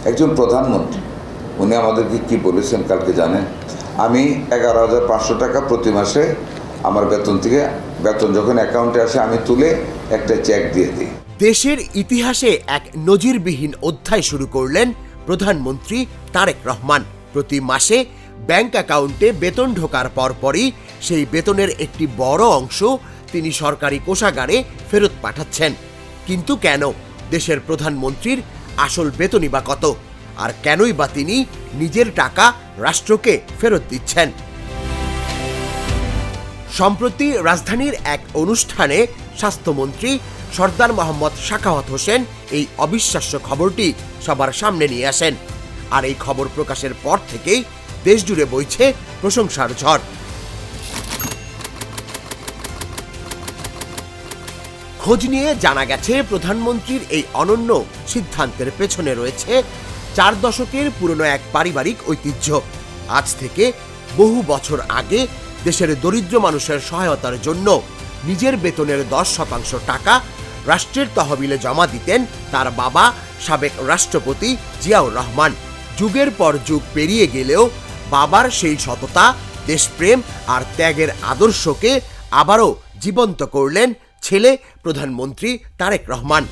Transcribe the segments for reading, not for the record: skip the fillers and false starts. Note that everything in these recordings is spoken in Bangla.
একজন প্রধানমন্ত্রী উনি আমাদেরকে কি বলেছেন কালকে জানেন? আমি 11,500 টাকা প্রতি মাসে আমার বেতন যখন অ্যাকাউন্টে আসে আমি তুলে একটা চেক দিয়ে দিই। দেশের ইতিহাসে এক নজিরবিহীন অধ্যায় শুরু করলেন প্রধানমন্ত্রী তারেক রহমান। প্রতি মাসে ব্যাংক অ্যাকাউন্টে বেতন ঢোকার পরপরই সেই বেতনের একটি বড় অংশ তিনি সরকারি কোষাগারে ফেরত পাঠাচ্ছেন। কিন্তু কেন? দেশের প্রধানমন্ত্রীর আসল বেতনই বা কত? আর কেনই বা তিনি নিজের টাকা রাষ্ট্রকে ফেরত দিচ্ছেন? সম্প্রতি রাজধানীর এক অনুষ্ঠানে স্বাস্থ্যমন্ত্রী সরদার মোহাম্মদ সাখাওয়াত হোসেন এই অবিশ্বাস্য খবরটি সবার সামনে নিয়ে আসেন। আর এই খবর প্রকাশের পর থেকেই দেশ জুড়ে বইছে প্রশংসার ঝড়। খোঁজ নিয়ে জানা গেছে প্রধানমন্ত্রীর এই অনন্য সিদ্ধান্তের পেছনে রয়েছে 4 দশকের পুরনো এক পারিবারিক ঐতিহ্য। আজ থেকে বহু বছর আগে দেশের দরিদ্র মানুষের সহায়তার জন্য নিজের বেতনের 10% টাকা রাষ্ট্রের তহবিলে জমা দিতেন তার বাবা সাবেক রাষ্ট্রপতি জিয়াউর রহমান। যুগের পর যুগ পেরিয়ে গেলেও বাবার সেই সততা, দেশপ্রেম আর ত্যাগের আদর্শকে আবারও জীবন্ত করলেন ছেলে প্রধানমন্ত্রী তারেক রহমান।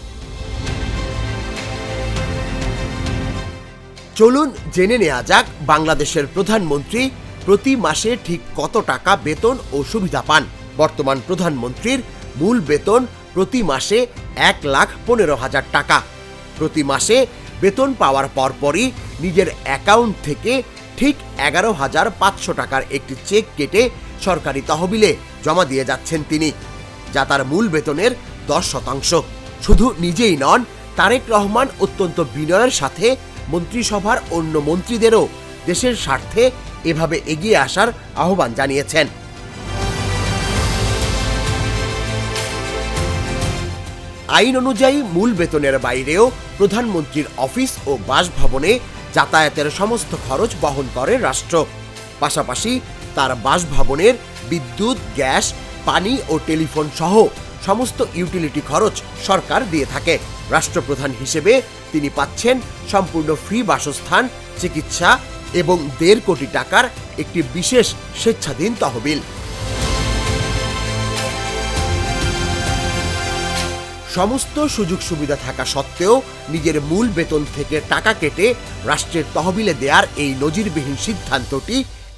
চলুন জেনে নেওয়া যাক বাংলাদেশের প্রধানমন্ত্রী প্রতি মাসে ঠিক কত টাকা বেতন ও সুবিধা পান। বর্তমান প্রধানমন্ত্রীর মূল বেতন প্রতি মাসে 1,15,000 টাকা। প্রতি মাসে বেতন পাওয়ার পরপরই নিজের অ্যাকাউন্ট থেকে ঠিক 11,500 টাকার একটি চেক কেটে সরকারি তহবিলে জমা দিয়ে যাচ্ছেন তিনি, যা তার মূল বেতনের 10%। শুধু নিজেই নন, তারেক রহমান অত্যন্ত বিনয়ের সাথে মন্ত্রিসভার অন্য মন্ত্রীদেরও দেশের স্বার্থে এভাবে এগিয়ে আসার আহ্বান জানিয়েছেন। আইন অনুযায়ী মূল বেতনের বাইরেও প্রধানমন্ত্রীর অফিস ও বাসভবনে যাতায়াতের সমস্ত খরচ বহন করে রাষ্ট্র। পাশাপাশি তার বাসভবনের বিদ্যুৎ, গ্যাস, পানি ও টেলিফোন সহ সমস্ত ইউটিলিটি খরচ সরকার দিয়ে থাকে। রাষ্ট্রপ্রধান হিসেবে তিনি পাচ্ছেন সম্পূর্ণ ফ্রি বাসস্থান, চিকিৎসা এবং 1.5 কোটি টাকার একটি বিশেষ স্বেচ্ছাধীন তহবিল। সমস্ত সুযোগ সুবিধা থাকা সত্ত্বেও নিজের মূল বেতন থেকে টাকা কেটে রাষ্ট্রের তহবিলে দেওয়ার এই নজিরবিহীন সিদ্ধান্তটি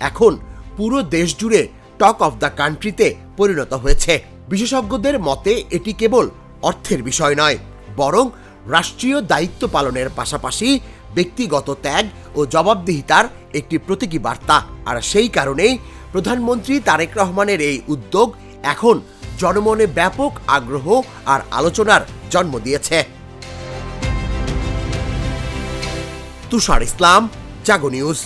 এখন পুরো দেশ জুড়ে টক অফ দ্য কান্ট্রিতে পরিণত হয়েছে। বিশেষজ্ঞদের মতে এটি কেবল অর্থের বিষয় নয়, বরং রাষ্ট্রীয় দায়িত্ব পালনের পাশাপাশি ব্যক্তিগত ত্যাগ ও জবাবদিহিতার একটি প্রতীকী বার্তা। আর সেই কারণেই প্রধানমন্ত্রী তারেক রহমানের এই উদ্যোগ এখন জনমনে ব্যাপক আগ্রহ আর আলোচনার জন্ম দিয়েছে। তুষার ইসলাম, জাগো নিউজ।